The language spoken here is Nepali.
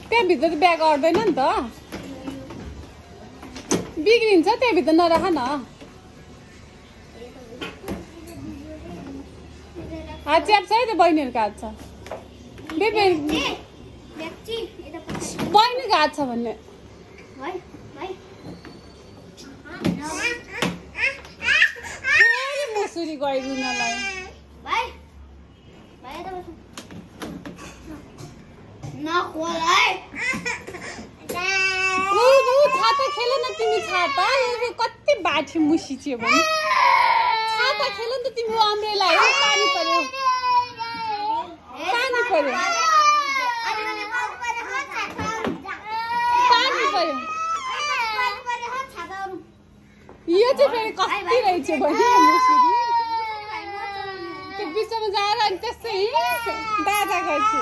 त्यहाँभित्र त ब्याग अट्दैन नि त बिग्रिन्छ त्यहाँभित्र नराख न हात च्याप्छ है त्यो बहिनीहरूको हात छ बहिनीको हात छ भन्ने मुसुरी गयो रुनलाई छाता खेल न तिमी छाता कति बाठी मुसी थियो भने छाता खेल नि त तिम्रो अम्ब्रेला पानी पर्यो पानी पर्यो पानी पर्यो यो चाहिँ फेरि कति रहेछ भने मुसुरी त्यो बिचमा जाएर अनि त्यस्तै दादा गर्छु